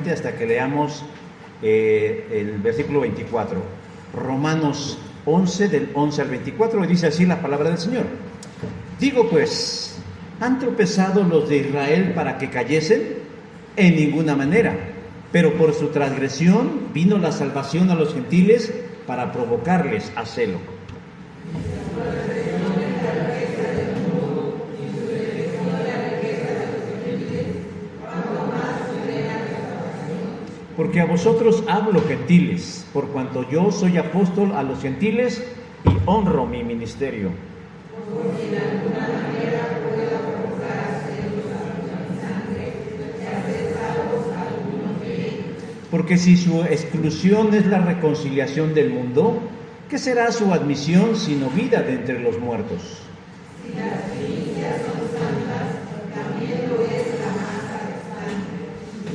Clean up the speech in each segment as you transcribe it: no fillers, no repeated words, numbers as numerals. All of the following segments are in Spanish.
rápidamente hasta que leamos el versículo 24. Romanos 11, del 11 al 24, y dice así la palabra del Señor. Digo pues, ¿han tropezado los de Israel para que cayesen? En ninguna manera, pero por su transgresión vino la salvación a los gentiles para provocarles a celo. Porque a vosotros hablo, gentiles, por cuanto yo soy apóstol a los gentiles y honro mi ministerio. Porque si su exclusión es la reconciliación del mundo, ¿qué será su admisión sino vida de entre los muertos? Si las primicias son santas, también lo es la masa restante.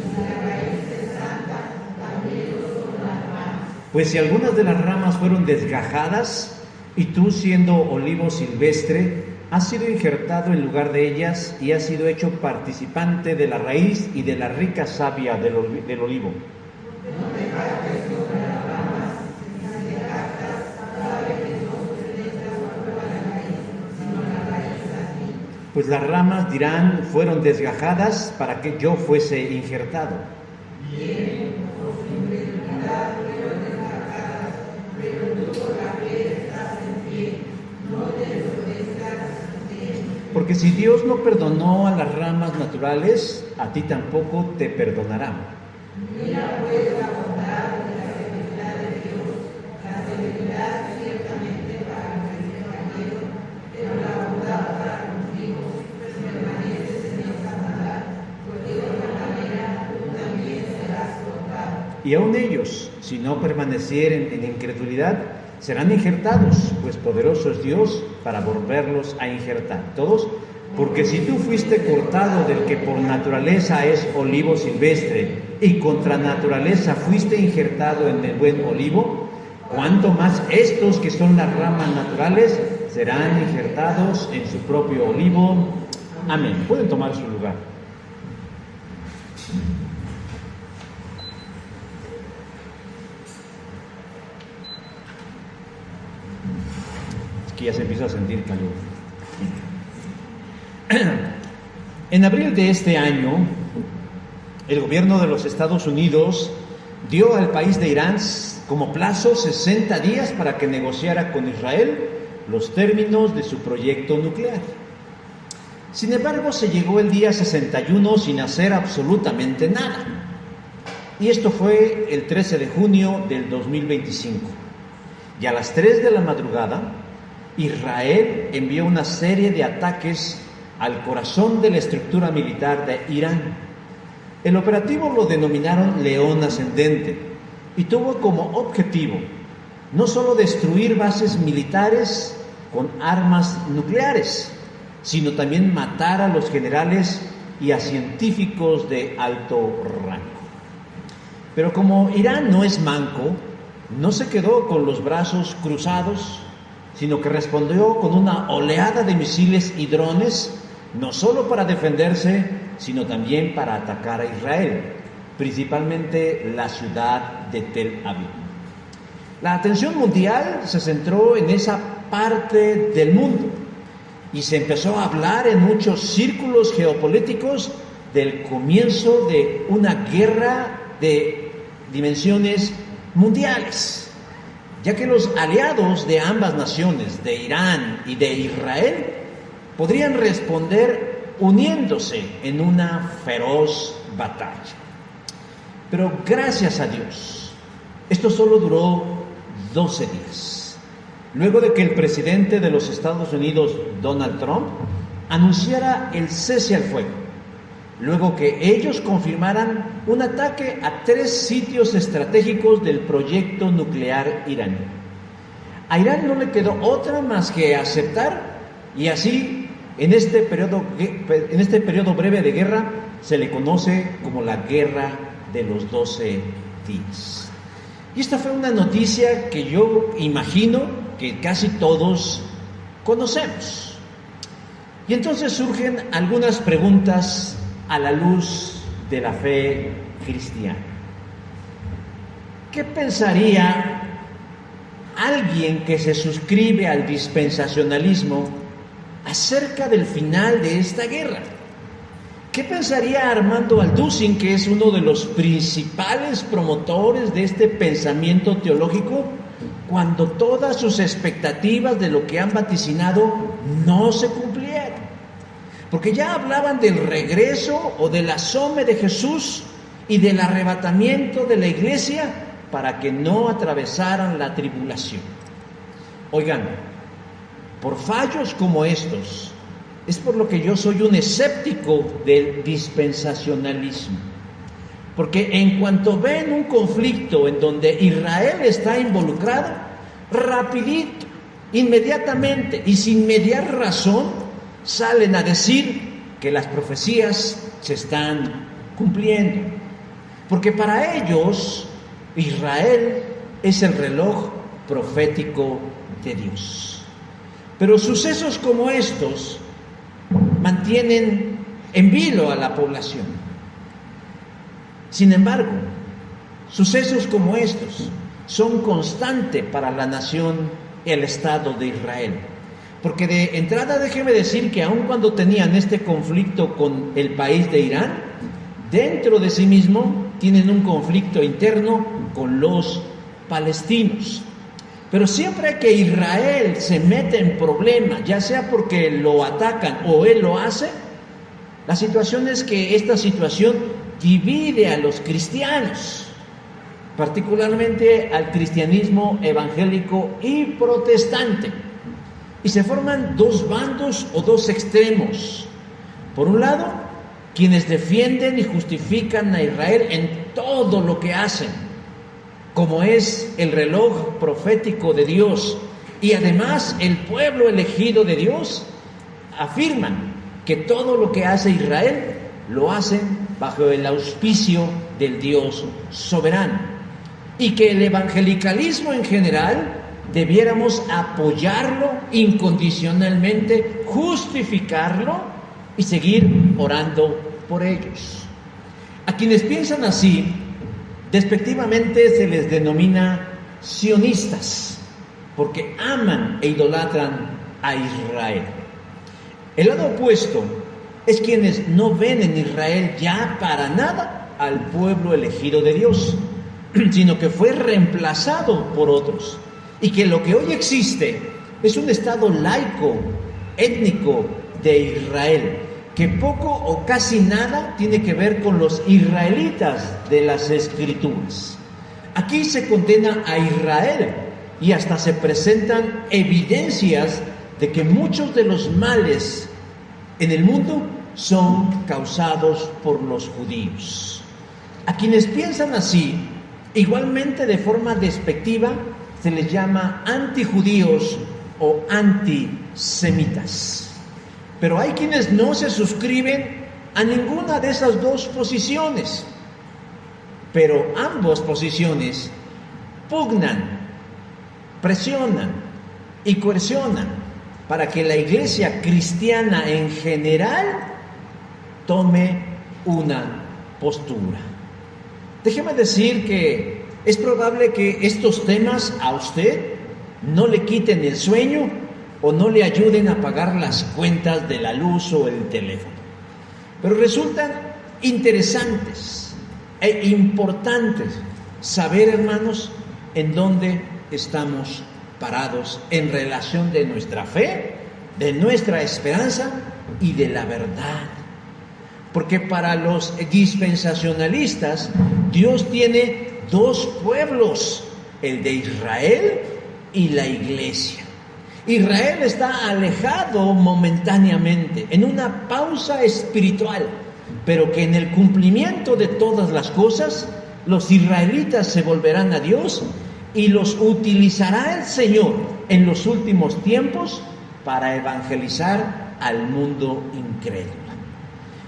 Si la raíz es santa, también lo son las ramas. Pues si algunas de las ramas fueron desgajadas, y tú, siendo olivo silvestre, has sido injertado en lugar de ellas y has sido hecho participante de la raíz y de la rica savia del olivo. No te jactes sobre las ramas, ni te jactas, sabe que no pertenezcas a la raíz, sino la raíz a ti. Pues las ramas dirán, fueron desgajadas para que yo fuese injertado. Bien, por su incredulidad fueron desgajadas, pero tú por la fe estás en pie, no te ensobrezcas en pie. Porque si Dios no perdonó a las ramas naturales, a ti tampoco te perdonará. Mira pues la bondad y la severidad de Dios, la severidad ciertamente para los que cayeron, pero la bondad para contigo, pues permaneces en esa maldad, porque de otra manera tú también serás cortado. Y aun ellos, si no permanecieren en incredulidad, serán injertados, pues poderoso es Dios para volverlos a injertar. ¿Todos? Porque si tú fuiste cortado del que por naturaleza es olivo silvestre, y contra naturaleza fuiste injertado en el buen olivo, cuánto más estos que son las ramas naturales serán injertados en su propio olivo. Amén. Pueden tomar su lugar. Es que ya se empieza a sentir calor. En abril de este año, el gobierno de los Estados Unidos dio al país de Irán como plazo 60 días para que negociara con Israel los términos de su proyecto nuclear. Sin embargo, se llegó el día 61 sin hacer absolutamente nada. Y esto fue el 13 de junio del 2025. Y a las 3 de la madrugada, Israel envió una serie de ataques al corazón de la estructura militar de Irán. El operativo lo denominaron León Ascendente y tuvo como objetivo no solo destruir bases militares con armas nucleares, sino también matar a los generales y a científicos de alto rango. Pero como Irán no es manco, no se quedó con los brazos cruzados, sino que respondió con una oleada de misiles y drones, no solo para defenderse, sino también para atacar a Israel, principalmente la ciudad de Tel Aviv. La atención mundial se centró en esa parte del mundo y se empezó a hablar en muchos círculos geopolíticos del comienzo de una guerra de dimensiones mundiales, ya que los aliados de ambas naciones, de Irán y de Israel, podrían responder uniéndose en una feroz batalla. Pero gracias a Dios, esto solo duró 12 días. Luego de que el presidente de los Estados Unidos, Donald Trump, anunciara el cese al fuego, luego que ellos confirmaran un ataque a 3 sitios estratégicos del proyecto nuclear iraní. A Irán no le quedó otra más que aceptar, y así en este periodo breve de guerra se le conoce como la Guerra de los 12 días. Y esta fue una noticia que yo imagino que casi todos conocemos. Y entonces surgen algunas preguntas a la luz de la fe cristiano. ¿Qué pensaría alguien que se suscribe al dispensacionalismo acerca del final de esta guerra? ¿Qué pensaría Armando Alducin, que es uno de los principales promotores de este pensamiento teológico, cuando todas sus expectativas de lo que han vaticinado no se cumplieron? Porque ya hablaban del regreso o del asome de Jesús y del arrebatamiento de la iglesia para que no atravesaran la tribulación. Oigan, por fallos como estos, es por lo que yo soy un escéptico del dispensacionalismo. Porque en cuanto ven un conflicto en donde Israel está involucrado, rapidito, inmediatamente y sin mediar razón, salen a decir que las profecías se están cumpliendo. Porque para ellos, Israel es el reloj profético de Dios. Pero sucesos como estos mantienen en vilo a la población. Sin embargo, sucesos como estos son constantes para la nación, el Estado de Israel. Porque de entrada déjeme decir que aun cuando tenían este conflicto con el país de Irán, dentro de sí mismo tienen un conflicto interno con los palestinos. Pero siempre que Israel se mete en problemas, ya sea porque lo atacan o él lo hace, la situación es que esta situación divide a los cristianos, particularmente al cristianismo evangélico y protestante. Y se forman dos bandos o dos extremos. Por un lado, quienes defienden y justifican a Israel en todo lo que hacen, como es el reloj profético de Dios, y además el pueblo elegido de Dios, afirman que todo lo que hace Israel lo hacen bajo el auspicio del Dios soberano, y que el evangelicalismo en general debiéramos apoyarlo incondicionalmente, justificarlo y seguir orando por ellos. A quienes piensan así, despectivamente se les denomina sionistas, porque aman e idolatran a Israel. El lado opuesto es quienes no ven en Israel ya para nada al pueblo elegido de Dios, sino que fue reemplazado por otros, y que lo que hoy existe es un estado laico, étnico de Israel, que poco o casi nada tiene que ver con los israelitas de las Escrituras. Aquí se condena a Israel y hasta se presentan evidencias de que muchos de los males en el mundo son causados por los judíos. A quienes piensan así, igualmente de forma despectiva, se les llama antijudíos o antisemitas. Pero hay quienes no se suscriben a ninguna de esas dos posiciones. Pero ambas posiciones pugnan, presionan y coercionan para que la iglesia cristiana en general tome una postura. Déjeme decir que es probable que estos temas a usted no le quiten el sueño o no le ayuden a pagar las cuentas de la luz o el teléfono. Pero resultan interesantes e importantes saber, hermanos, en dónde estamos parados en relación de nuestra fe, de nuestra esperanza y de la verdad. Porque para los dispensacionalistas, Dios tiene dos pueblos, el de Israel y la iglesia. Israel está alejado momentáneamente, en una pausa espiritual, pero que en el cumplimiento de todas las cosas, los israelitas se volverán a Dios y los utilizará el Señor en los últimos tiempos para evangelizar al mundo incrédulo.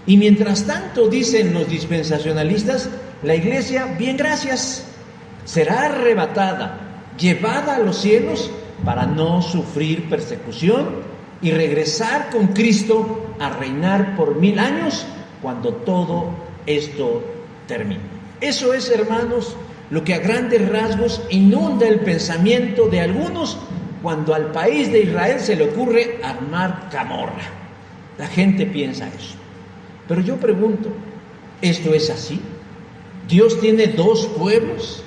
Y mientras tanto, dicen los dispensacionalistas, la iglesia, bien gracias, será arrebatada, llevada a los cielos para no sufrir persecución y regresar con Cristo a reinar por 1000 años cuando todo esto termine. Eso es, hermanos, lo que a grandes rasgos inunda el pensamiento de algunos cuando al país de Israel se le ocurre armar camorra. La gente piensa eso. Pero yo pregunto, ¿esto es así? ¿Dios tiene dos pueblos?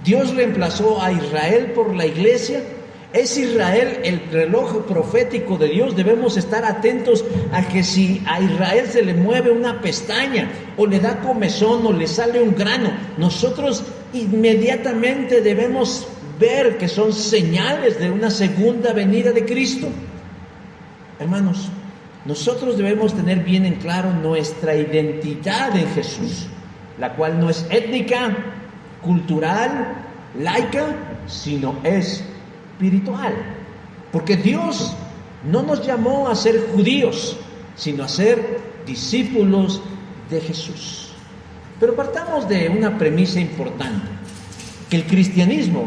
¿Dios reemplazó a Israel por la iglesia? ¿Es Israel el reloj profético de Dios? Debemos estar atentos a que si a Israel se le mueve una pestaña, o le da comezón, o le sale un grano, nosotros inmediatamente debemos ver que son señales de una segunda venida de Cristo. Hermanos, nosotros debemos tener bien en claro nuestra identidad en Jesús, la cual no es étnica, cultural, laica, sino es espiritual. Porque Dios no nos llamó a ser judíos, sino a ser discípulos de Jesús. Pero partamos de una premisa importante, que el cristianismo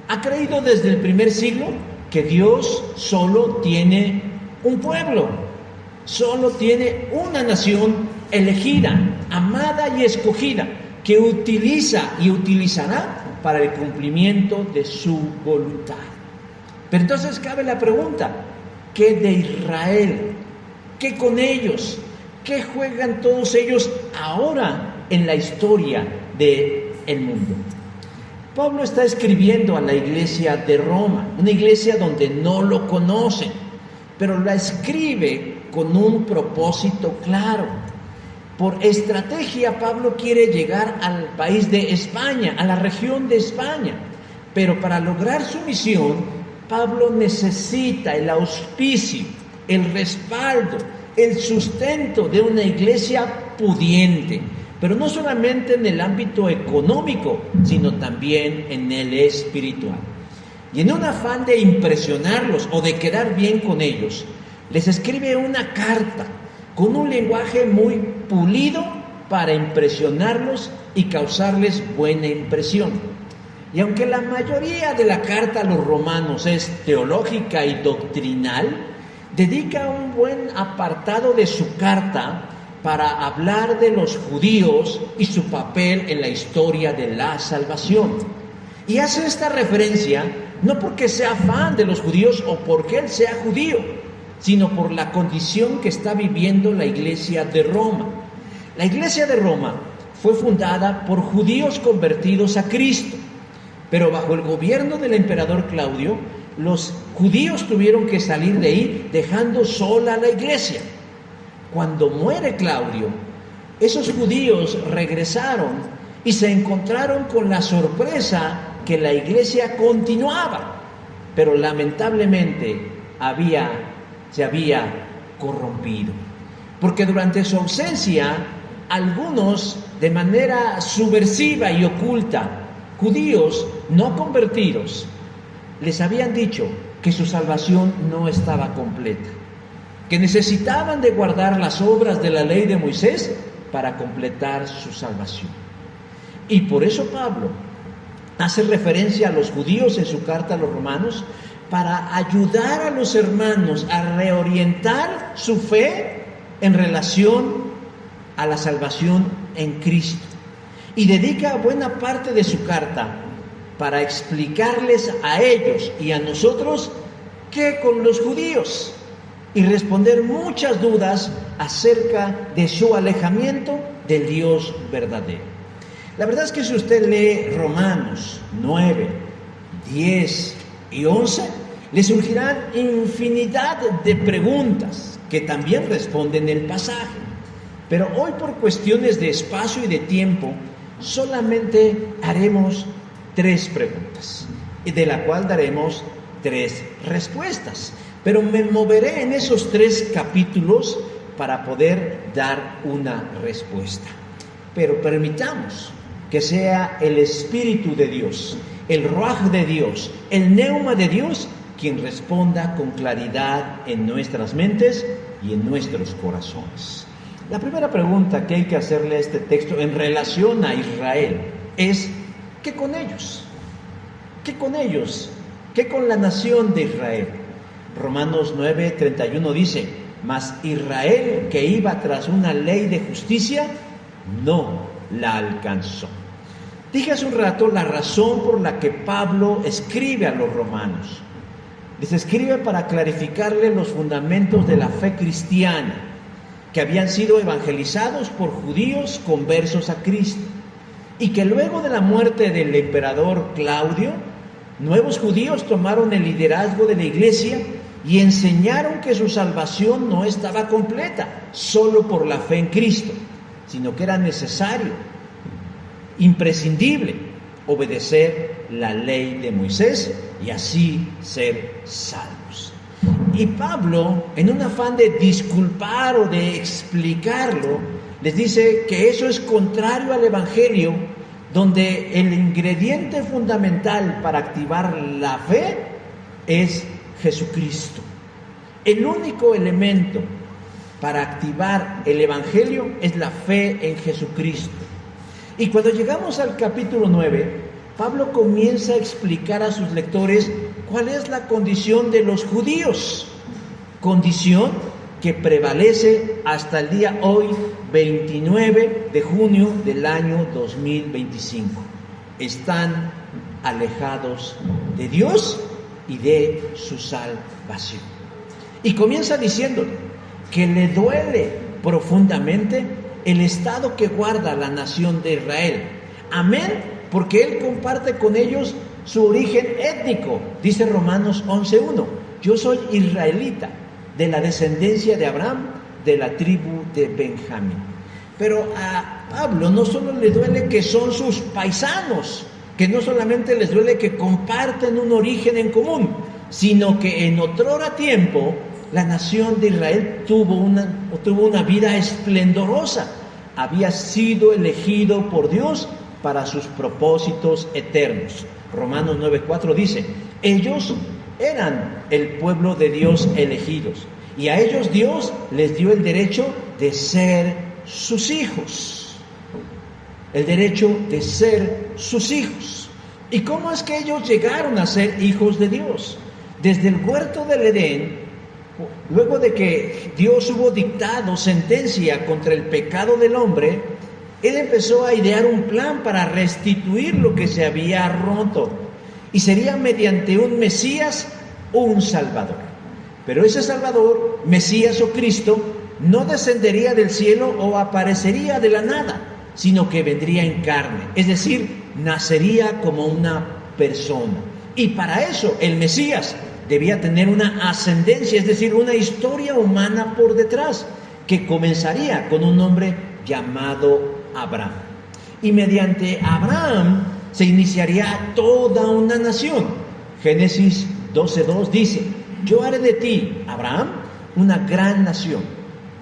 ha creído desde el primer siglo que Dios solo tiene un pueblo, solo tiene una nación elegida, amada y escogida, que utiliza y utilizará para el cumplimiento de su voluntad. Pero entonces cabe la pregunta, ¿qué de Israel? ¿Qué con ellos? ¿Qué juegan todos ellos ahora en la historia del mundo? Pablo está escribiendo a la iglesia de Roma, una iglesia donde no lo conocen, pero la escribe con un propósito claro. Por estrategia, Pablo quiere llegar al país de España, a la región de España, pero para lograr su misión, Pablo necesita el auspicio, el respaldo, el sustento de una iglesia pudiente, pero no solamente en el ámbito económico, sino también en el espiritual. Y en un afán de impresionarlos o de quedar bien con ellos, les escribe una carta con un lenguaje muy pulido para impresionarlos y causarles buena impresión. Y aunque la mayoría de la carta a los romanos es teológica y doctrinal, dedica un buen apartado de su carta para hablar de los judíos y su papel en la historia de la salvación. Y hace esta referencia no porque sea fan de los judíos o porque él sea judío, sino por la condición que está viviendo la iglesia de Roma. La iglesia de Roma fue fundada por judíos convertidos a Cristo, pero bajo el gobierno del emperador Claudio, los judíos tuvieron que salir de ahí dejando sola a la iglesia. Cuando muere Claudio, esos judíos regresaron y se encontraron con la sorpresa que la iglesia continuaba, pero lamentablemente se había corrompido, porque durante su ausencia, algunos de manera subversiva y oculta, judíos no convertidos, les habían dicho que su salvación no estaba completa, que necesitaban de guardar las obras de la ley de Moisés para completar su salvación. Y por eso Pablo hace referencia a los judíos en su carta a los romanos para ayudar a los hermanos a reorientar su fe en relación a la salvación en Cristo. Y dedica buena parte de su carta para explicarles a ellos y a nosotros qué con los judíos y responder muchas dudas acerca de su alejamiento del Dios verdadero. La verdad es que si usted lee Romanos 9, 10 y 11, le surgirán infinidad de preguntas que también responden el pasaje. Pero hoy, por cuestiones de espacio y de tiempo, solamente haremos 3 preguntas, y de la cual daremos 3 respuestas. Pero me moveré en esos 3 capítulos para poder dar una respuesta. Pero permitamos que sea el Espíritu de Dios, el Ruaj de Dios, el Neuma de Dios, quien responda con claridad en nuestras mentes y en nuestros corazones. La primera pregunta que hay que hacerle a este texto en relación a Israel es: ¿qué con ellos? ¿Qué con ellos? ¿Qué con la nación de Israel? Romanos 9:31 dice: mas Israel, que iba tras una ley de justicia, no la alcanzó. Dije hace un rato la razón por la que Pablo escribe a los romanos. Les escribe para clarificarle los fundamentos de la fe cristiana, que habían sido evangelizados por judíos conversos a Cristo, y que luego de la muerte del emperador Claudio, nuevos judíos tomaron el liderazgo de la iglesia y enseñaron que su salvación no estaba completa solo por la fe en Cristo, sino que era necesario, imprescindible, obedecer la ley de Moisés y así ser salvos. Y Pablo, en un afán de disculpar o de explicarlo, les dice que eso es contrario al Evangelio, donde el ingrediente fundamental para activar la fe es Jesucristo. El único elemento para activar el Evangelio es la fe en Jesucristo. Y cuando llegamos al capítulo 9, Pablo comienza a explicar a sus lectores cuál es la condición de los judíos, condición que prevalece hasta el día hoy, 29 de junio del año 2025. Están alejados de Dios y de su salvación. Y comienza diciéndole que le duele profundamente el estado que guarda la nación de Israel. Amén, porque él comparte con ellos su origen étnico. Dice Romanos 11:1, yo soy israelita, de la descendencia de Abraham, de la tribu de Benjamín. Pero a Pablo no solo le duele que son sus paisanos, que no solamente les duele que comparten un origen en común, sino que en otrora tiempo la nación de Israel tuvo una vida esplendorosa. Había sido elegido por Dios para sus propósitos eternos. Romanos 9:4 dice, ellos eran el pueblo de Dios elegidos, y a ellos Dios les dio el derecho de ser sus hijos. El derecho de ser sus hijos. ¿Y cómo es que ellos llegaron a ser hijos de Dios? Desde el huerto del Edén, luego de que Dios hubo dictado sentencia contra el pecado del hombre, Él empezó a idear un plan para restituir lo que se había roto. Y sería mediante un Mesías o un Salvador. Pero ese Salvador, Mesías o Cristo, no descendería del cielo o aparecería de la nada, sino que vendría en carne. Es decir, nacería como una persona. Y para eso el Mesías debía tener una ascendencia, es decir, una historia humana por detrás, que comenzaría con un hombre llamado Abraham. Y mediante Abraham se iniciaría toda una nación. Génesis 12:2 dice, yo haré de ti, Abraham, una gran nación.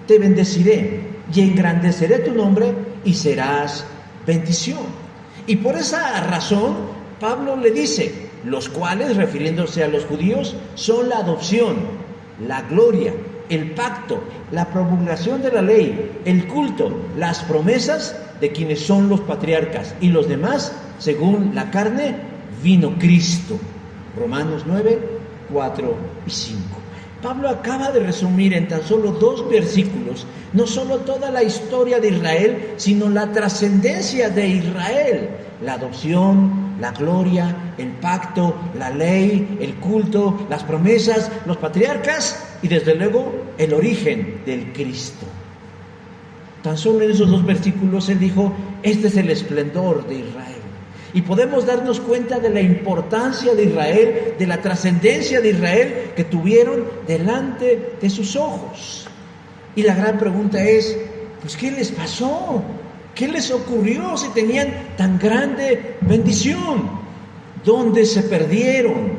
Te bendeciré y engrandeceré tu nombre y serás bendición. Y por esa razón, Pablo le dice, los cuales, refiriéndose a los judíos, son la adopción, la gloria, el pacto, la promulgación de la ley, el culto, las promesas de quienes son los patriarcas, y los demás, según la carne, vino Cristo. Romanos 9:4 y 5. Pablo acaba de resumir en tan solo 2 versículos, no solo toda la historia de Israel, sino la trascendencia de Israel, la adopción, la gloria, el pacto, la ley, el culto, las promesas, los patriarcas y desde luego el origen del Cristo. Tan solo en esos 2 versículos él dijo, este es el esplendor de Israel. Y podemos darnos cuenta de la importancia de Israel, de la trascendencia de Israel que tuvieron delante de sus ojos. Y la gran pregunta es, pues ¿qué les pasó? ¿Qué les ocurrió si tenían tan grande bendición? ¿Dónde se perdieron?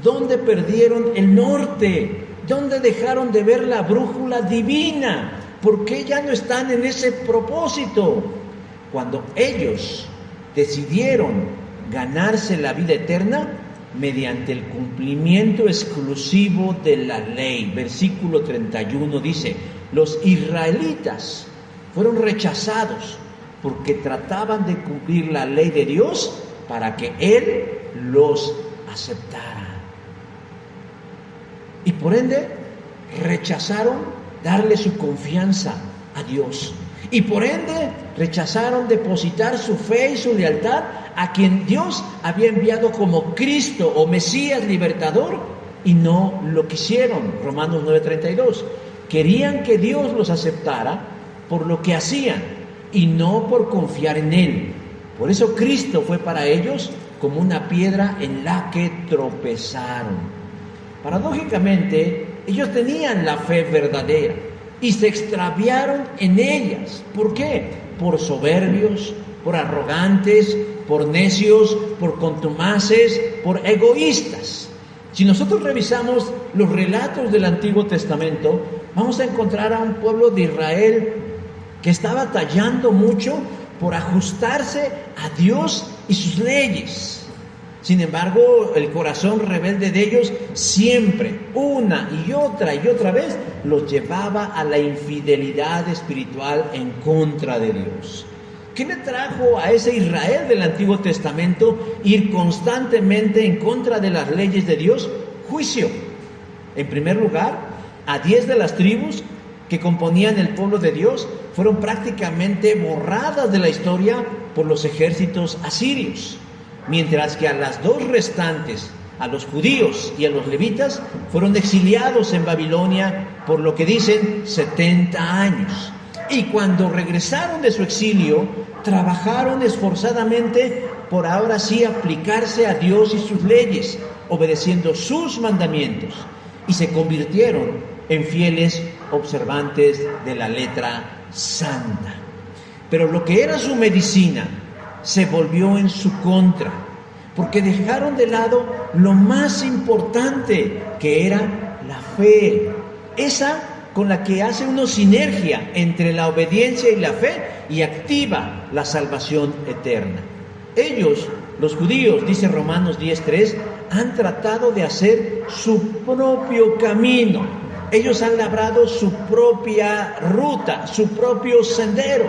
¿Dónde perdieron el norte? ¿Dónde dejaron de ver la brújula divina? ¿Por qué ya no están en ese propósito? Cuando ellos decidieron ganarse la vida eterna mediante el cumplimiento exclusivo de la ley. Versículo 31 dice, los israelitas fueron rechazados porque trataban de cumplir la ley de Dios para que Él los aceptara. Y por ende rechazaron darle su confianza a Dios. y por ende rechazaron depositar su fe y su lealtad a quien Dios había enviado como Cristo o Mesías libertador, y no lo quisieron. Romanos 9:32. Querían que Dios los aceptara por lo que hacían y no por confiar en Él. Por eso Cristo fue para ellos como una piedra en la que tropezaron. Paradójicamente, ellos tenían la fe verdadera y se extraviaron en ellas. ¿Por qué? Por soberbios, por arrogantes, por necios, por contumaces, por egoístas. Si nosotros revisamos los relatos del Antiguo Testamento, vamos a encontrar a un pueblo de Israel que está batallando mucho por ajustarse a Dios y sus leyes. Sin embargo, el corazón rebelde de ellos siempre, una y otra vez, los llevaba a la infidelidad espiritual en contra de Dios. ¿Qué le trajo a ese Israel del Antiguo Testamento ir constantemente en contra de las leyes de Dios? Juicio. En primer lugar, a 10 de las tribus que componían el pueblo de Dios fueron prácticamente borradas de la historia por los ejércitos asirios, mientras que a las 2 restantes, a los judíos y a los levitas, fueron exiliados en Babilonia por lo que dicen 70 años. Y cuando regresaron de su exilio, trabajaron esforzadamente por ahora sí aplicarse a Dios y sus leyes, obedeciendo sus mandamientos, y se convirtieron en fieles observantes de la letra santa. Pero lo que era su medicina se volvió en su contra, porque dejaron de lado lo más importante, que era la fe, esa con la que hace una sinergia entre la obediencia y la fe y activa la salvación eterna. Ellos, los judíos, dice Romanos 10:3, han tratado de hacer su propio camino. Ellos han labrado su propia ruta, su propio sendero.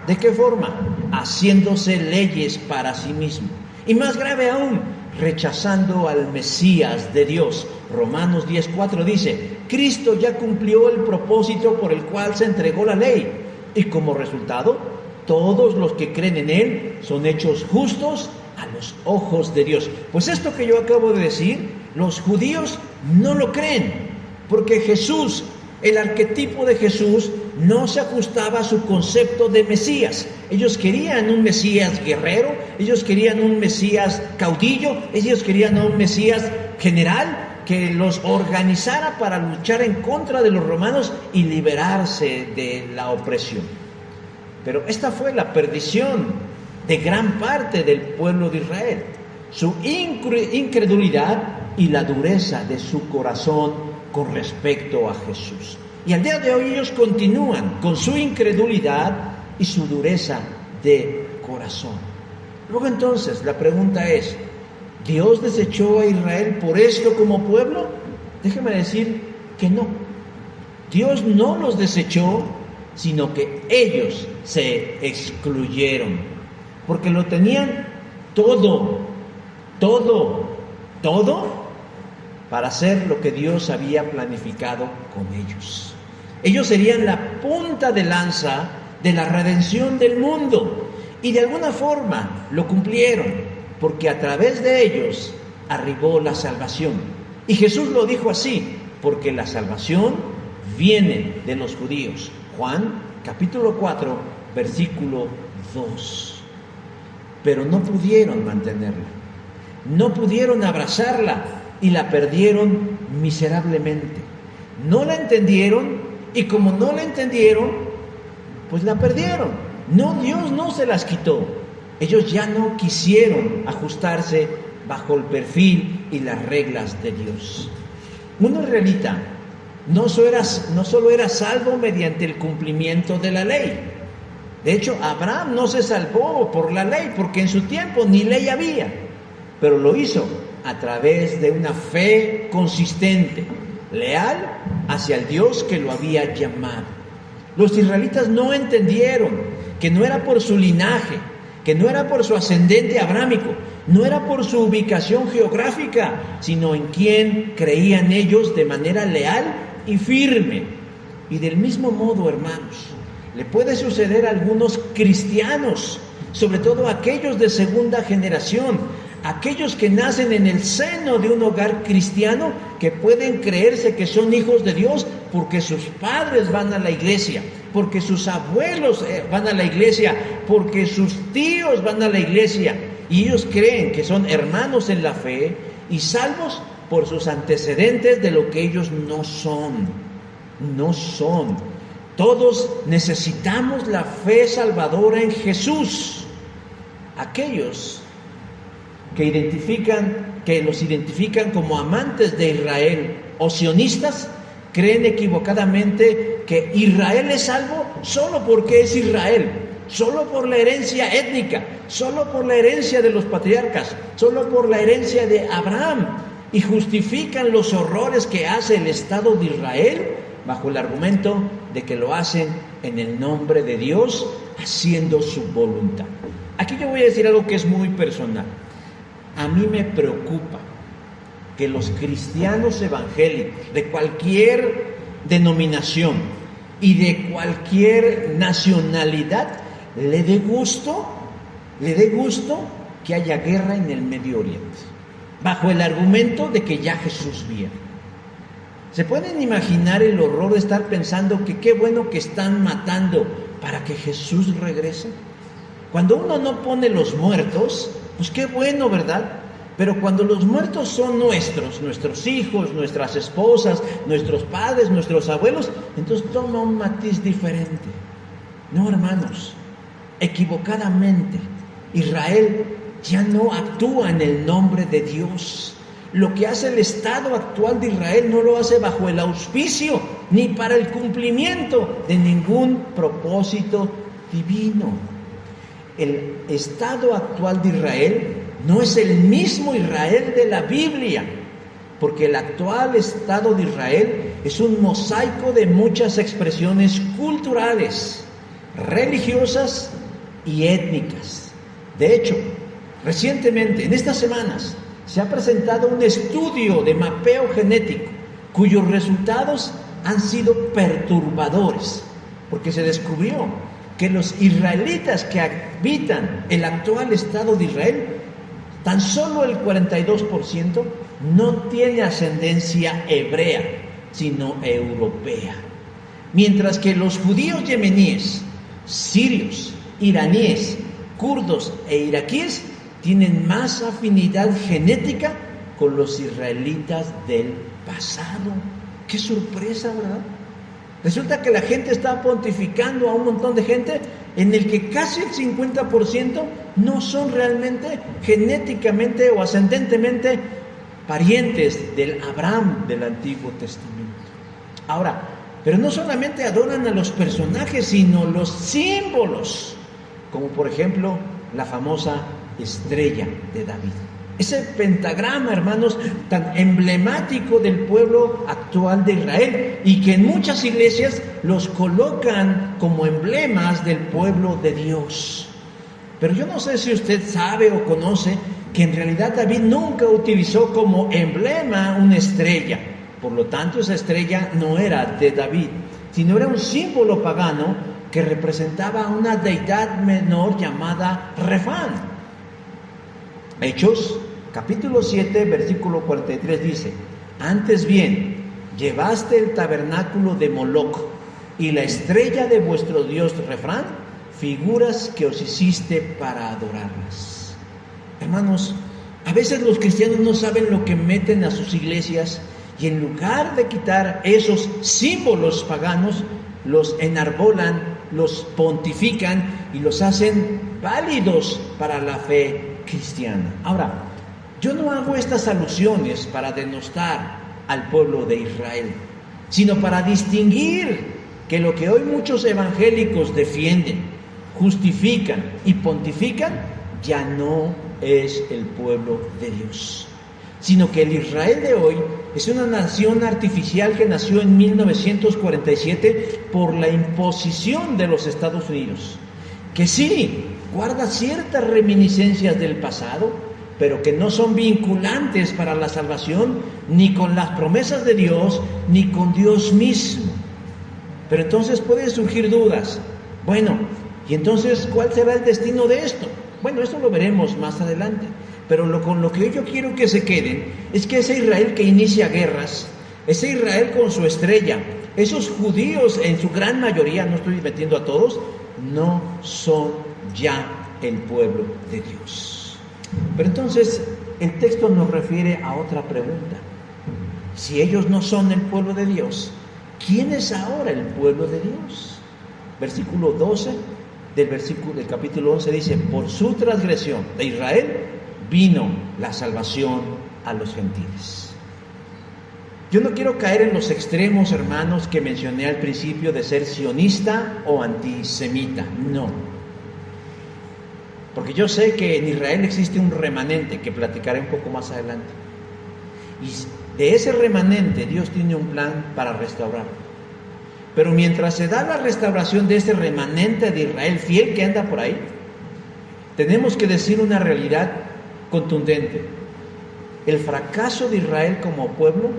¿De qué forma? Haciéndose leyes para sí mismos. Y más grave aún, rechazando al Mesías de Dios. Romanos 10:4 dice: Cristo ya cumplió el propósito por el cual se entregó la ley, y como resultado, todos los que creen en Él son hechos justos a los ojos de Dios. Pues esto que yo acabo de decir, los judíos no lo creen, porque Jesús, el arquetipo de Jesús, no se ajustaba a su concepto de Mesías. Ellos querían un Mesías guerrero, ellos querían un Mesías caudillo, ellos querían un Mesías general que los organizara para luchar en contra de los romanos y liberarse de la opresión. Pero esta fue la perdición de gran parte del pueblo de Israel, su incredulidad y la dureza de su corazón con respecto a Jesús. Y al día de hoy ellos continúan con su incredulidad y su dureza de corazón. Luego entonces la pregunta es: ¿Dios desechó a Israel por esto como pueblo? Déjeme decir que no. Dios no los desechó, sino que ellos se excluyeron, porque lo tenían todo para hacer lo que Dios había planificado con ellos. Ellos serían la punta de lanza de la redención del mundo, y de alguna forma lo cumplieron, porque a través de ellos arribó la salvación. Y Jesús lo dijo así: porque la salvación viene de los judíos. Juan capítulo 4, versículo 2. Pero no pudieron mantenerla, no pudieron abrazarla y la perdieron miserablemente. No la entendieron, y como no la entendieron, pues la perdieron. No, Dios no se las quitó. Ellos ya no quisieron ajustarse bajo el perfil y las reglas de Dios. Un israelita no solo era salvo mediante el cumplimiento de la ley. De hecho, Abraham no se salvó por la ley, porque en su tiempo ni ley había, pero lo hizo a través de una fe consistente, leal hacia el Dios que lo había llamado. Los israelitas no entendieron que no era por su linaje, que no era por su ascendente abrámico, no era por su ubicación geográfica, sino en quien creían ellos de manera leal y firme. Y del mismo modo, hermanos, le puede suceder a algunos cristianos, sobre todo aquellos de segunda generación, aquellos que nacen en el seno de un hogar cristiano, que pueden creerse que son hijos de Dios porque sus padres van a la iglesia, porque sus abuelos van a la iglesia, porque sus tíos van a la iglesia, y ellos creen que son hermanos en la fe y salvos por sus antecedentes de lo que ellos no son. No son. Todos necesitamos la fe salvadora en Jesús. Aquellos que los identifican como amantes de Israel o sionistas, creen equivocadamente que Israel es salvo solo porque es Israel, solo por la herencia étnica, solo por la herencia de los patriarcas, solo por la herencia de Abraham, y justifican los horrores que hace el Estado de Israel bajo el argumento de que lo hacen en el nombre de Dios, haciendo su voluntad. Aquí yo voy a decir algo que es muy personal. A mí me preocupa que los cristianos evangélicos de cualquier denominación y de cualquier nacionalidad le dé gusto que haya guerra en el Medio Oriente, bajo el argumento de que ya Jesús viene. ¿Se pueden imaginar el horror de estar pensando que qué bueno que están matando para que Jesús regrese? Cuando uno no pone los muertos, pues qué bueno, ¿verdad? Pero cuando los muertos son nuestros hijos, nuestras esposas, nuestros padres, nuestros abuelos, entonces toma un matiz diferente. No, hermanos, equivocadamente, Israel ya no actúa en el nombre de Dios. Lo que hace el Estado actual de Israel no lo hace bajo el auspicio ni para el cumplimiento de ningún propósito divino. El Estado actual de Israel no es el mismo Israel de la Biblia, porque el actual Estado de Israel es un mosaico de muchas expresiones culturales, religiosas y étnicas. De hecho, recientemente, en estas semanas, se ha presentado un estudio de mapeo genético cuyos resultados han sido perturbadores, porque se descubrió que los israelitas que habitan el actual Estado de Israel, tan solo el 42% no tiene ascendencia hebrea, sino europea. Mientras que los judíos yemeníes, sirios, iraníes, kurdos e iraquíes tienen más afinidad genética con los israelitas del pasado. ¡Qué sorpresa!, ¿verdad? Resulta que la gente está pontificando a un montón de gente en el que casi el 50% no son realmente genéticamente o ascendentemente parientes del Abraham del Antiguo Testamento. Ahora, pero no solamente adoran a los personajes, sino los símbolos, como por ejemplo la famosa estrella de David. Ese pentagrama, hermanos, tan emblemático del pueblo actual de Israel, y que en muchas iglesias los colocan como emblemas del pueblo de Dios. Pero yo no sé si usted sabe o conoce que en realidad David nunca utilizó como emblema una estrella. Por lo tanto, esa estrella no era de David, sino era un símbolo pagano que representaba a una deidad menor llamada Refán. Hechos, capítulo 7, versículo 43 dice: antes bien, llevaste el tabernáculo de Moloc y la estrella de vuestro dios Refán, figuras que os hiciste para adorarlas. Hermanos, a veces los cristianos no saben lo que meten a sus iglesias, y en lugar de quitar esos símbolos paganos, los enarbolan, los pontifican y los hacen válidos para la fe cristiana. Ahora, yo no hago estas alusiones para denostar al pueblo de Israel, sino para distinguir que lo que hoy muchos evangélicos defienden, justifican y pontifican ya no es el pueblo de Dios, sino que el Israel de hoy es una nación artificial que nació en 1947 por la imposición de los Estados Unidos, que sí guarda ciertas reminiscencias del pasado, pero que no son vinculantes para la salvación, ni con las promesas de Dios, ni con Dios mismo. Pero entonces pueden surgir dudas. Bueno, y entonces, ¿cuál será el destino de esto? Bueno, esto lo veremos más adelante. Pero con lo que yo quiero que se queden es que ese Israel que inicia guerras, ese Israel con su estrella, esos judíos en su gran mayoría, no estoy metiendo a todos, no son ya el pueblo de Dios. Pero entonces el texto nos refiere a otra pregunta. Si ellos no son el pueblo de Dios, ¿quién es ahora el pueblo de Dios? Versículo 12 del capítulo 11 dice: por su transgresión de Israel vino la salvación a los gentiles. Yo no quiero caer en los extremos, hermanos, que mencioné al principio de ser sionista o antisemita. No. Porque yo sé que en Israel existe un remanente que platicaré un poco más adelante. Y de ese remanente Dios tiene un plan para restaurar. Pero mientras se da la restauración de ese remanente de Israel fiel que anda por ahí, tenemos que decir una realidad contundente. El fracaso de Israel como pueblo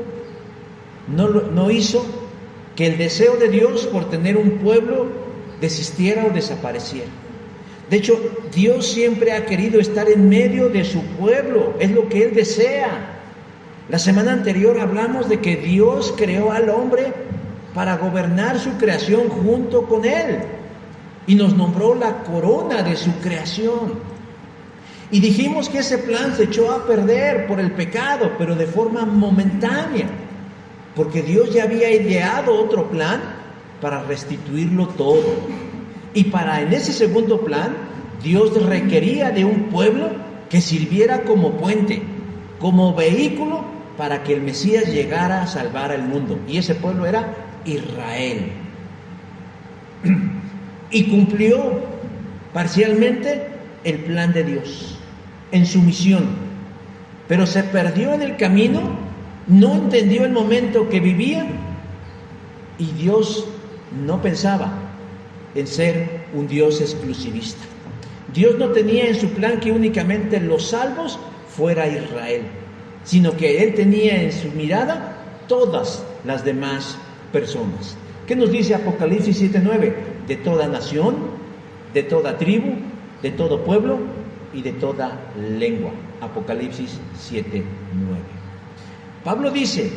no hizo que el deseo de Dios por tener un pueblo desistiera o desapareciera. De hecho, Dios siempre ha querido estar en medio de su pueblo, es lo que Él desea. La semana anterior hablamos de que Dios creó al hombre para gobernar su creación junto con Él y nos nombró la corona de su creación. Y dijimos que ese plan se echó a perder por el pecado, pero de forma momentánea, porque Dios ya había ideado otro plan para restituirlo todo. Y en ese segundo plan, Dios requería de un pueblo que sirviera como puente, como vehículo para que el Mesías llegara a salvar al mundo. Y ese pueblo era Israel. Y cumplió parcialmente el plan de Dios en su misión, pero se perdió en el camino, no entendió el momento que vivía, y Dios no pensaba en ser un Dios exclusivista. Dios no tenía en su plan que únicamente los salvos fuera Israel, sino que Él tenía en su mirada todas las demás personas. ¿Qué nos dice Apocalipsis 7:9? De toda nación, de toda tribu, de todo pueblo y de toda lengua. Apocalipsis 7:9. Pablo dice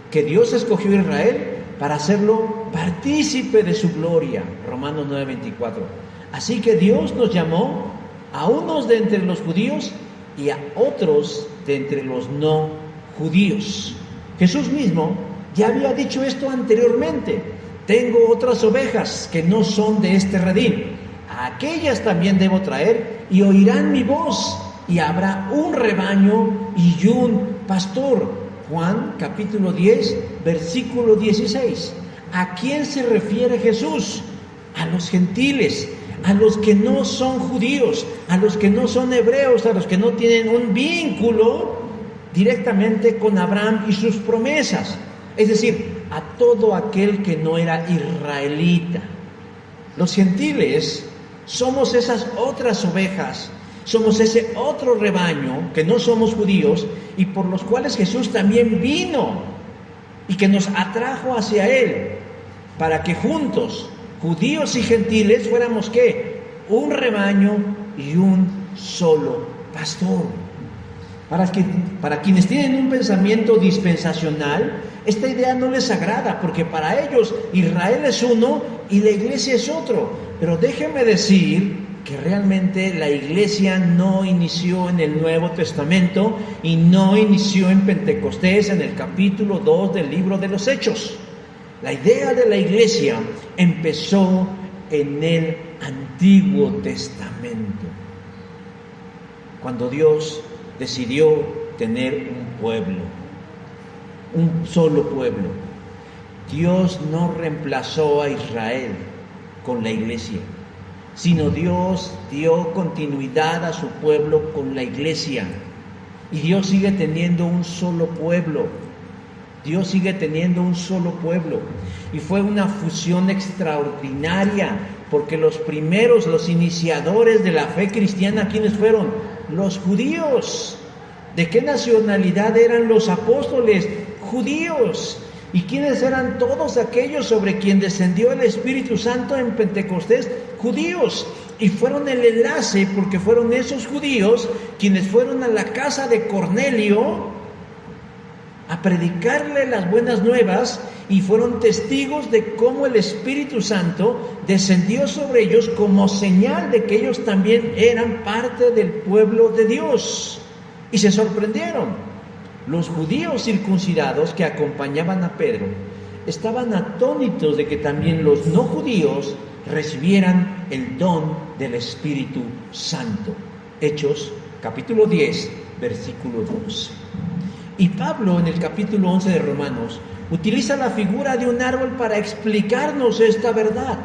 que Dios escogió a Israel para hacerlo partícipe de su gloria. Romanos 9:24. Así que Dios nos llamó a unos de entre los judíos y a otros de entre los no judíos. Jesús mismo ya había dicho esto anteriormente: tengo otras ovejas que no son de este redil, a aquellas también debo traer, y oirán mi voz, y habrá un rebaño y un pastor. Juan capítulo 10, versículo 16. ¿A quién se refiere Jesús? A los gentiles, a los que no son judíos, a los que no son hebreos, a los que no tienen un vínculo directamente con Abraham y sus promesas. Es decir, a todo aquel que no era israelita. Los gentiles somos esas otras ovejas, somos ese otro rebaño que no somos judíos y por los cuales Jesús también vino y que nos atrajo hacia Él, para que juntos, judíos y gentiles, fuéramos ¿qué? Un rebaño y un solo pastor. Para quienes tienen un pensamiento dispensacional, esta idea no les agrada, porque para ellos Israel es uno y la iglesia es otro. Pero déjenme decir que realmente la iglesia no inició en el Nuevo Testamento y no inició en Pentecostés, en el capítulo 2 del libro de los Hechos. La idea de la iglesia empezó en el Antiguo Testamento, cuando Dios decidió tener un pueblo, un solo pueblo. Dios no reemplazó a Israel con la iglesia, sino Dios dio continuidad a su pueblo con la iglesia. Y Dios sigue teniendo un solo pueblo. Dios sigue teniendo un solo pueblo. Y fue una fusión extraordinaria, porque los primeros, los iniciadores de la fe cristiana, ¿quiénes fueron? Los judíos. ¿De qué nacionalidad eran los apóstoles? Judíos. ¿Y quiénes eran todos aquellos sobre quien descendió el Espíritu Santo en Pentecostés? Judíos. Y fueron el enlace, porque fueron esos judíos quienes fueron a la casa de Cornelio a predicarle las buenas nuevas, y fueron testigos de cómo el Espíritu Santo descendió sobre ellos como señal de que ellos también eran parte del pueblo de Dios. Y se sorprendieron. Los judíos circuncidados que acompañaban a Pedro estaban atónitos de que también los no judíos recibieran el don del Espíritu Santo. Hechos capítulo 10, versículo 12. Y Pablo, en el capítulo 11 de Romanos, utiliza la figura de un árbol para explicarnos esta verdad,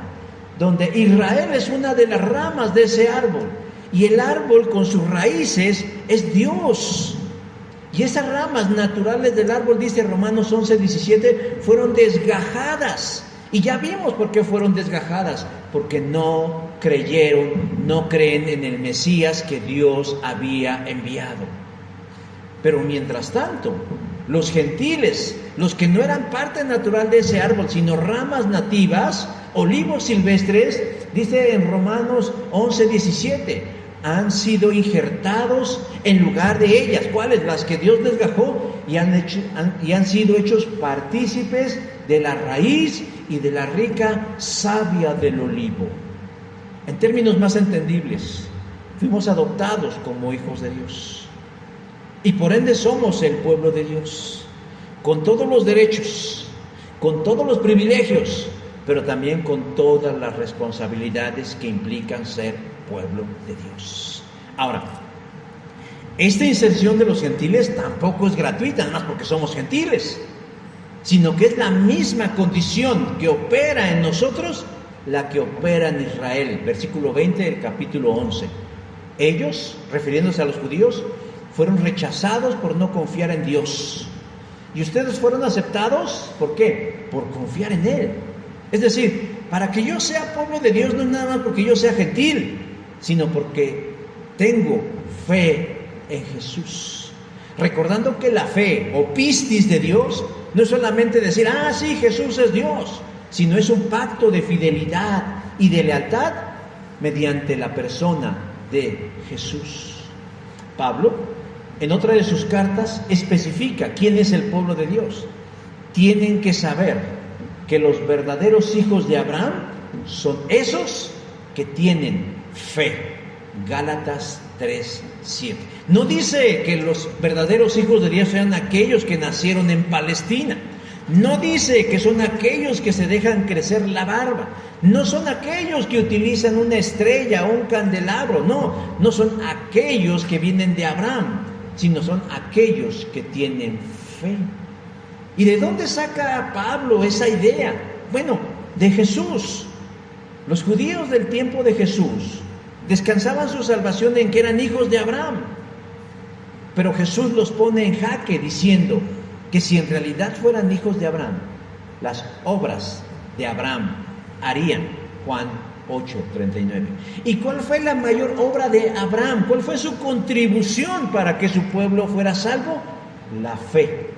donde Israel es una de las ramas de ese árbol, y el árbol con sus raíces es Dios. Y esas ramas naturales del árbol, dice Romanos 11, 17, fueron desgajadas. Y ya vimos por qué fueron desgajadas, porque no creyeron, no creen en el Mesías que Dios había enviado. Pero mientras tanto, los gentiles, los que no eran parte natural de ese árbol, sino ramas nativas, olivos silvestres, dice en Romanos 11, 17, han sido injertados en lugar de ellas. ¿Cuáles? Las que Dios desgajó, y han sido hechos partícipes de la raíz y de la rica savia del olivo. En términos más entendibles, fuimos adoptados como hijos de Dios. Y por ende somos el pueblo de Dios, con todos los derechos, con todos los privilegios, pero también con todas las responsabilidades que implican ser pueblo de Dios. Ahora, esta inserción de los gentiles tampoco es gratuita, nada más porque somos gentiles, sino que es la misma condición que opera en nosotros, la que opera en Israel. Versículo 20 del capítulo 11. Ellos, refiriéndose a los judíos, fueron rechazados por no confiar en Dios. Y ustedes fueron aceptados, ¿por qué? Por confiar en Él. Es decir, para que yo sea pueblo de Dios no es nada más porque yo sea gentil, sino porque tengo fe en Jesús. Recordando que la fe o pistis de Dios no es solamente decir, sí, Jesús es Dios, sino es un pacto de fidelidad y de lealtad mediante la persona de Jesús. Pablo, en otra de sus cartas, especifica quién es el pueblo de Dios. Tienen que saber que los verdaderos hijos de Abraham son esos que tienen fe. Gálatas 3:7. No dice que los verdaderos hijos de Dios sean aquellos que nacieron en Palestina. No dice que son aquellos que se dejan crecer la barba. No son aquellos que utilizan una estrella o un candelabro. No son aquellos que vienen de Abraham, sino son aquellos que tienen fe. ¿Y de dónde saca Pablo esa idea? Bueno, de Jesús. Los judíos del tiempo de Jesús descansaban su salvación en que eran hijos de Abraham. Pero Jesús los pone en jaque diciendo que si en realidad fueran hijos de Abraham, las obras de Abraham harían. Juan 8:39. ¿Y cuál fue la mayor obra de Abraham? ¿Cuál fue su contribución para que su pueblo fuera salvo? La fe.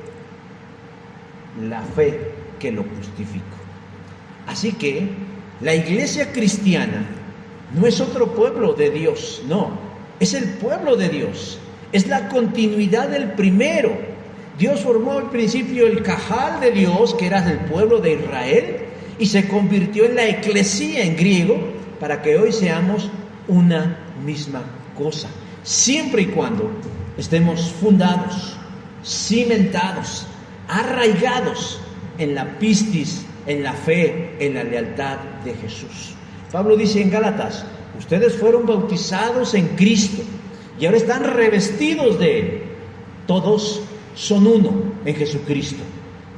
La fe que lo justificó. Así que la iglesia cristiana no es otro pueblo de Dios, no, es el pueblo de Dios, es la continuidad del primero. Dios formó al principio el Cajal de Dios, que era el pueblo de Israel, y se convirtió en la eclesía en griego, para que hoy seamos una misma cosa, siempre y cuando estemos fundados, cimentados, arraigados en la pistis, en la fe, en la lealtad de Jesús. Pablo dice en Gálatas, ustedes fueron bautizados en Cristo y ahora están revestidos de Él. Todos son uno en Jesucristo.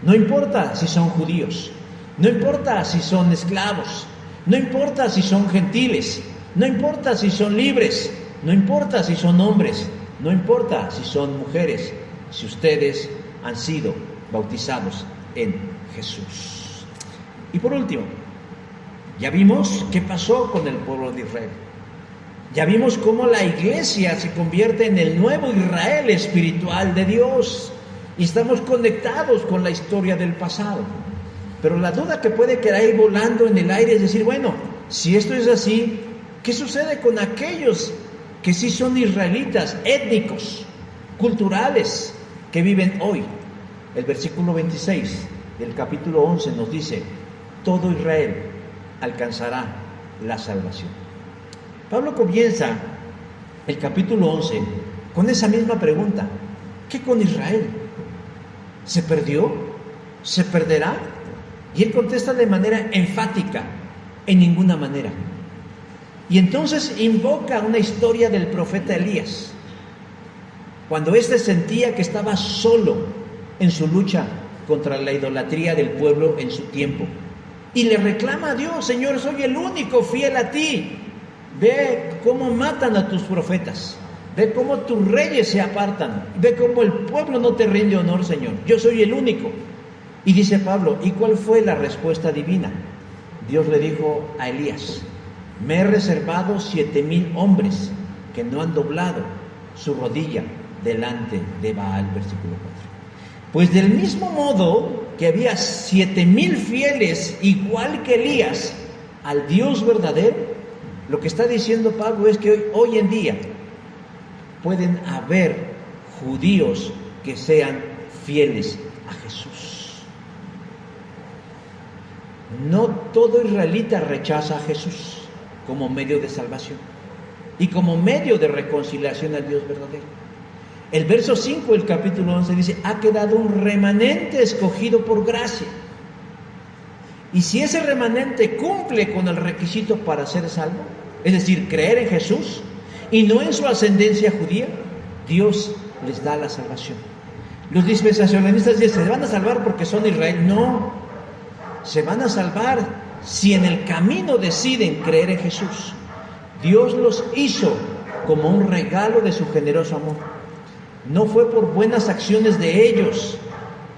No importa si son judíos, no importa si son esclavos, no importa si son gentiles, no importa si son libres, no importa si son hombres, no importa si son mujeres, si ustedes han sido bautizados en Jesús. Y por último, ya vimos qué pasó con el pueblo de Israel. Ya vimos cómo la iglesia se convierte en el nuevo Israel espiritual de Dios. y estamos conectados con la historia del pasado. Pero la duda que puede quedar ahí volando en el aire es decir, bueno, si esto es así, ¿qué sucede con aquellos que sí son israelitas, étnicos, culturales, que viven hoy? El versículo 26 del capítulo 11 nos dice, todo Israel alcanzará la salvación. Pablo comienza el capítulo 11 con esa misma pregunta. ¿Qué con Israel? ¿Se perdió? ¿Se perderá? Y él contesta de manera enfática, en ninguna manera. Y entonces invoca una historia del profeta Elías, cuando éste sentía que estaba solo en su lucha contra la idolatría del pueblo en su tiempo. Y le reclama a Dios, Señor, soy el único fiel a ti. Ve cómo matan a tus profetas. Ve cómo tus reyes se apartan. Ve cómo el pueblo no te rinde honor, Señor. Yo soy el único. Y dice Pablo, ¿y cuál fue la respuesta divina? Dios le dijo a Elías, me he reservado 7,000 hombres que no han doblado su rodilla delante de Baal, versículo 4. Pues del mismo modo que había 7,000 fieles, igual que Elías, al Dios verdadero, lo que está diciendo Pablo es que hoy en día pueden haber judíos que sean fieles a Jesús. No todo israelita rechaza a Jesús como medio de salvación y como medio de reconciliación al Dios verdadero. El verso 5 del capítulo 11 dice, ha quedado un remanente escogido por gracia. Y si ese remanente cumple con el requisito para ser salvo, es decir, creer en Jesús y no en su ascendencia judía, Dios les da la salvación. Los dispensacionalistas dicen, ¿se van a salvar porque son Israel? No, se van a salvar si en el camino deciden creer en Jesús. Dios los hizo como un regalo de su generoso amor. No fue por buenas acciones de ellos,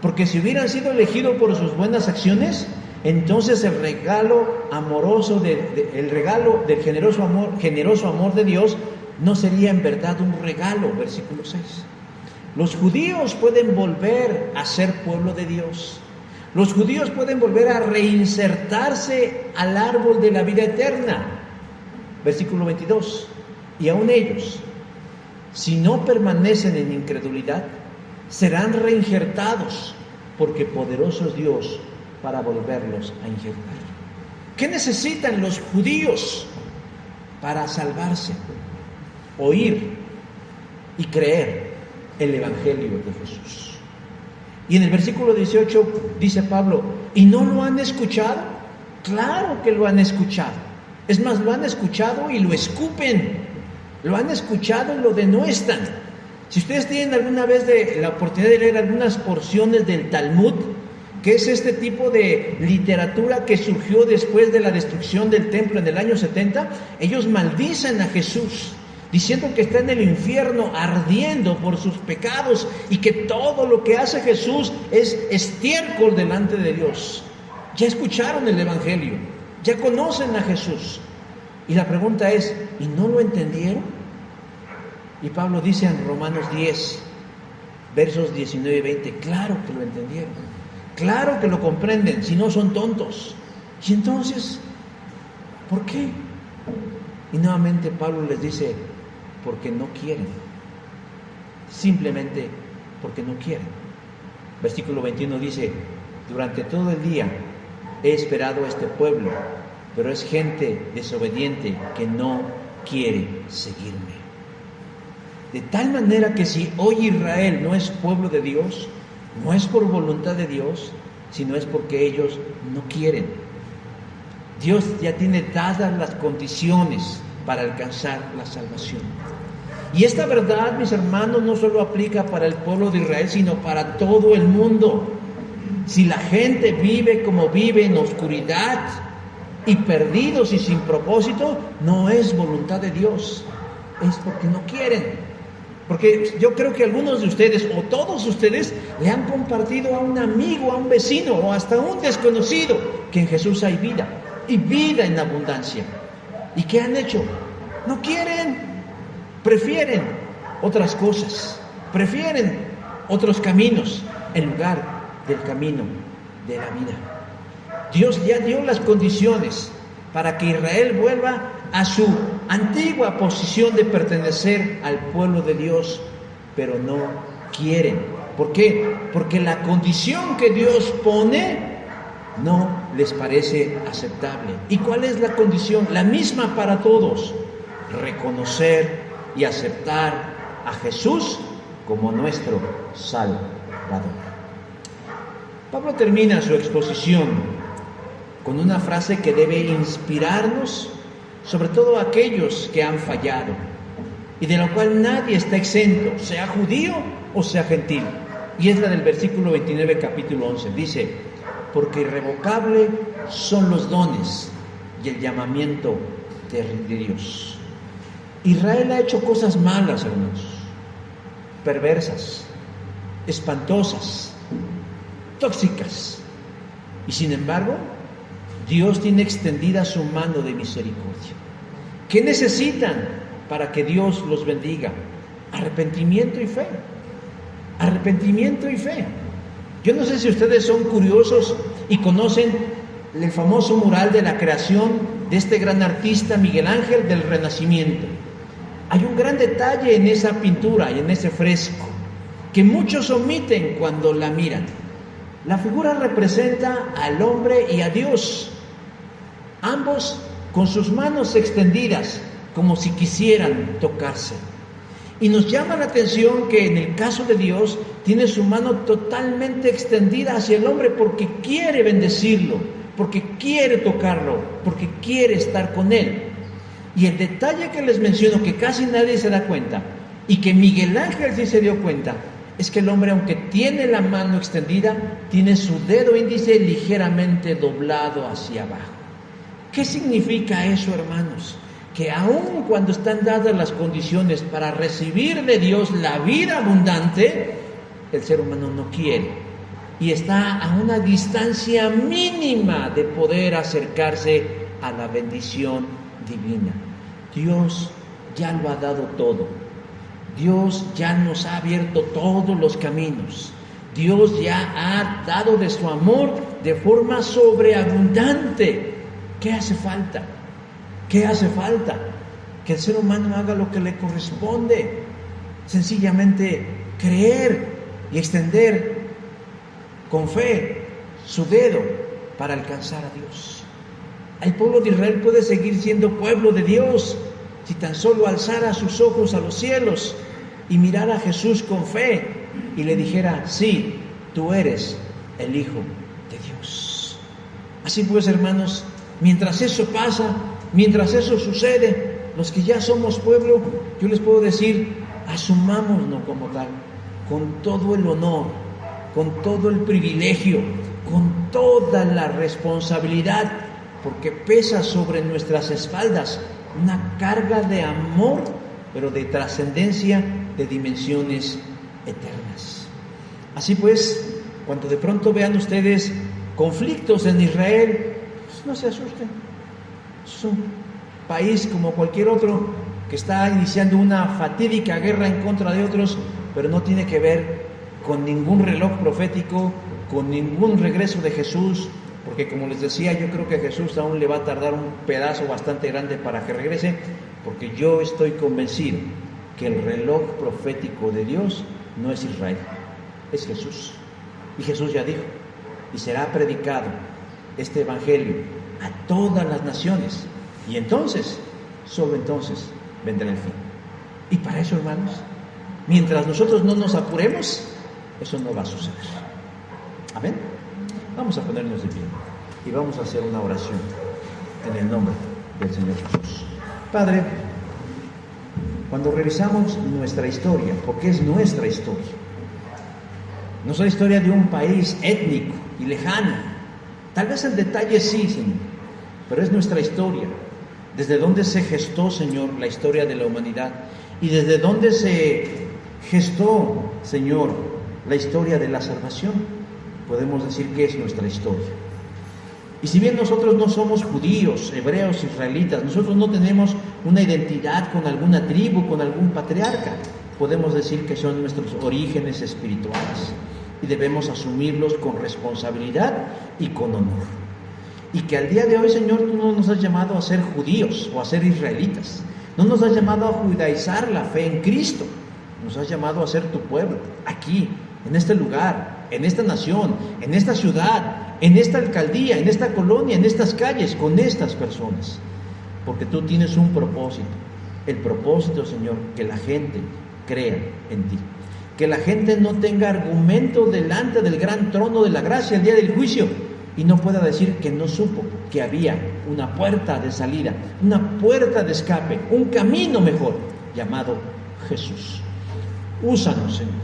porque si hubieran sido elegidos por sus buenas acciones, entonces el regalo amoroso, el regalo del generoso amor de Dios no sería en verdad un regalo. Versículo 6. Los judíos pueden volver a ser pueblo de Dios. Los judíos pueden volver a reinsertarse al árbol de la vida eterna. Versículo 22. Y aún ellos, si no permanecen en incredulidad, serán reinjertados, porque poderoso es Dios para volverlos a injertar. ¿Qué necesitan los judíos para salvarse? Oír y creer el Evangelio de Jesús. Y en el versículo 18 dice Pablo, ¿y no lo han escuchado? Claro que lo han escuchado. Es más, lo han escuchado y lo escupen. Lo han escuchado y lo denuestan. Si ustedes tienen alguna vez la oportunidad de leer algunas porciones del Talmud, que es este tipo de literatura que surgió después de la destrucción del templo en el año 70, ellos maldicen a Jesús, diciendo que está en el infierno ardiendo por sus pecados y que todo lo que hace Jesús es estiércol delante de Dios. Ya escucharon el Evangelio, ya conocen a Jesús. Y la pregunta es, ¿y no lo entendieron? Y Pablo dice en Romanos 10, versos 19 y 20, claro que lo entendieron, claro que lo comprenden, si no son tontos. Y entonces, ¿por qué? Y nuevamente Pablo les dice, porque no quieren, simplemente porque no quieren. Versículo 21 dice, durante todo el día he esperado a este pueblo, pero es gente desobediente que no quiere seguirme. De tal manera que si hoy Israel no es pueblo de Dios, no es por voluntad de Dios, sino es porque ellos no quieren. Dios ya tiene dadas las condiciones para alcanzar la salvación. Y esta verdad, mis hermanos, no solo aplica para el pueblo de Israel, sino para todo el mundo. Si la gente vive como vive en oscuridad y perdidos y sin propósito, no es voluntad de Dios, es porque no quieren. Porque yo creo que algunos de ustedes o todos ustedes le han compartido a un amigo, a un vecino o hasta a un desconocido que en Jesús hay vida y vida en abundancia. ¿Y qué han hecho? No quieren, prefieren otras cosas, prefieren otros caminos en lugar del camino de la vida. Dios ya dio las condiciones para que Israel vuelva a su antigua posición de pertenecer al pueblo de Dios, pero no quieren. ¿Por qué? Porque la condición que Dios pone no les parece aceptable. ¿Y cuál es la condición? La misma para todos: reconocer y aceptar a Jesús como nuestro Salvador. Pablo termina su exposición con una frase que debe inspirarnos, sobre todo a aquellos que han fallado, y de la cual nadie está exento, sea judío o sea gentil. Y es la del versículo 29, capítulo 11. Dice: porque irrevocable son los dones y el llamamiento de Dios. Israel ha hecho cosas malas, hermanos, perversas, espantosas, tóxicas, y sin embargo Dios tiene extendida su mano de misericordia. ¿Qué necesitan para que Dios los bendiga? Arrepentimiento y fe. Arrepentimiento y fe. Yo no sé si ustedes son curiosos y conocen el famoso mural de la creación de este gran artista Miguel Ángel del Renacimiento. Hay un gran detalle en esa pintura y en ese fresco que muchos omiten cuando la miran. La figura representa al hombre y a Dios, ambos con sus manos extendidas como si quisieran tocarse. Y nos llama la atención que en el caso de Dios tiene su mano totalmente extendida hacia el hombre porque quiere bendecirlo, porque quiere tocarlo, porque quiere estar con él. Y el detalle que les menciono, que casi nadie se da cuenta, y que Miguel Ángel sí se dio cuenta, es que el hombre, aunque tiene la mano extendida, tiene su dedo índice ligeramente doblado hacia abajo. ¿Qué significa eso, hermanos? Que aun cuando están dadas las condiciones para recibir de Dios la vida abundante, el ser humano no quiere y está a una distancia mínima de poder acercarse a la bendición divina. Dios ya lo ha dado todo. Dios ya nos ha abierto todos los caminos. Dios ya ha dado de su amor de forma sobreabundante. ¿Qué hace falta? ¿Qué hace falta? Que el ser humano haga lo que le corresponde. Sencillamente creer y extender con fe su dedo para alcanzar a Dios. El pueblo de Israel puede seguir siendo pueblo de Dios si tan solo alzara sus ojos a los cielos y mirara a Jesús con fe y le dijera: sí, tú eres el Hijo de Dios. Así pues, hermanos, mientras eso pasa, mientras eso sucede, los que ya somos pueblo, yo les puedo decir: asumámonos como tal, con todo el honor, con todo el privilegio, con toda la responsabilidad, porque pesa sobre nuestras espaldas una carga de amor, pero de trascendencia, de dimensiones eternas. Así pues, cuando de pronto vean ustedes conflictos en Israel, pues no se asusten. Es un país como cualquier otro que está iniciando una fatídica guerra en contra de otros, pero no tiene que ver con ningún reloj profético, con ningún regreso de Jesús, porque como les decía, yo creo que a Jesús aún le va a tardar un pedazo bastante grande para que regrese, porque yo estoy convencido que el reloj profético de Dios no es Israel, es Jesús. Y Jesús ya dijo: y será predicado este evangelio a todas las naciones, y entonces, solo entonces, vendrá el fin. Y para eso, hermanos, mientras nosotros no nos apuremos, eso no va a suceder. Amén. Vamos a ponernos de pie y vamos a hacer una oración en el nombre del Señor Jesús. Padre, cuando revisamos nuestra historia, porque es nuestra historia, no es la historia de un país étnico y lejano, tal vez en detalle sí, Señor, pero es nuestra historia, desde donde se gestó, Señor, la historia de la humanidad, y desde donde se gestó, Señor, la historia de la salvación. Podemos decir que es nuestra historia. Y si bien nosotros no somos judíos, hebreos, israelitas, nosotros no tenemos una identidad con alguna tribu, con algún patriarca, podemos decir que son nuestros orígenes espirituales y debemos asumirlos con responsabilidad y con honor. Y que al día de hoy, Señor, tú no nos has llamado a ser judíos o a ser israelitas, no nos has llamado a judaizar la fe en Cristo, nos has llamado a ser tu pueblo, aquí, en este lugar, en esta nación, en esta ciudad, en esta alcaldía, en esta colonia, en estas calles, con estas personas. Porque tú tienes un propósito. El propósito, Señor, que la gente crea en ti. Que la gente no tenga argumento delante del gran trono de la gracia el día del juicio y no pueda decir que no supo que había una puerta de salida, una puerta de escape, un camino mejor, llamado Jesús. Úsanos, Señor.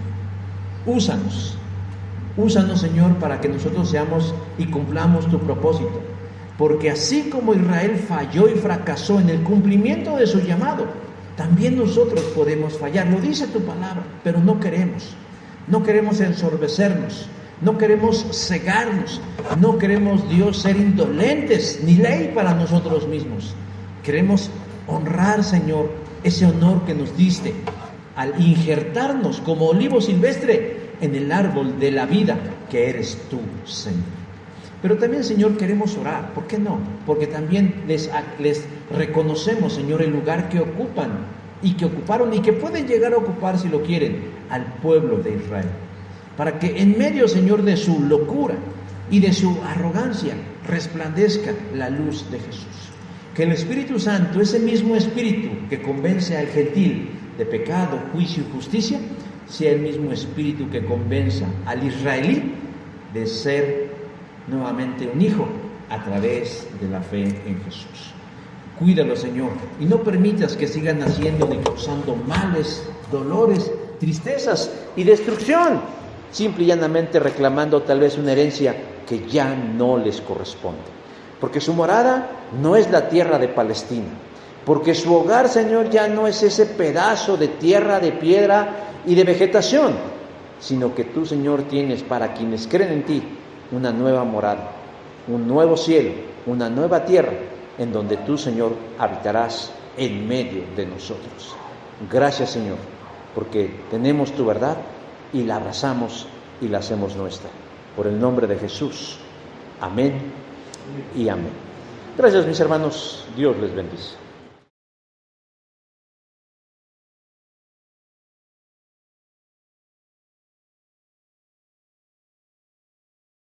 Úsanos. Úsanos, Señor, para que nosotros seamos y cumplamos tu propósito. Porque así como Israel falló y fracasó en el cumplimiento de su llamado, también nosotros podemos fallar. Lo dice tu palabra, pero no queremos. No queremos ensorbecernos. No queremos cegarnos. No queremos, Dios, ser indolentes, ni ley para nosotros mismos. Queremos honrar, Señor, ese honor que nos diste al injertarnos como olivo silvestre en el árbol de la vida que eres tú, Señor. Pero también, Señor, queremos orar. ¿Por qué no? Porque también les reconocemos, Señor, el lugar que ocupan y que ocuparon y que pueden llegar a ocupar, si lo quieren, al pueblo de Israel. Para que en medio, Señor, de su locura y de su arrogancia resplandezca la luz de Jesús. Que el Espíritu Santo, ese mismo Espíritu que convence al gentil de pecado, juicio y justicia, sea el mismo Espíritu que convenza al israelí de ser nuevamente un hijo a través de la fe en Jesús. Cuídalo, Señor, y no permitas que sigan haciendo ni causando males, dolores, tristezas y destrucción, simple y llanamente reclamando tal vez una herencia que ya no les corresponde. Porque su morada no es la tierra de Palestina, porque su hogar, Señor, ya no es ese pedazo de tierra, de piedra y de vegetación, sino que tú, Señor, tienes para quienes creen en ti una nueva morada, un nuevo cielo, una nueva tierra, en donde tú, Señor, habitarás en medio de nosotros. Gracias, Señor, porque tenemos tu verdad y la abrazamos y la hacemos nuestra. Por el nombre de Jesús. Amén y amén. Gracias, mis hermanos. Dios les bendice.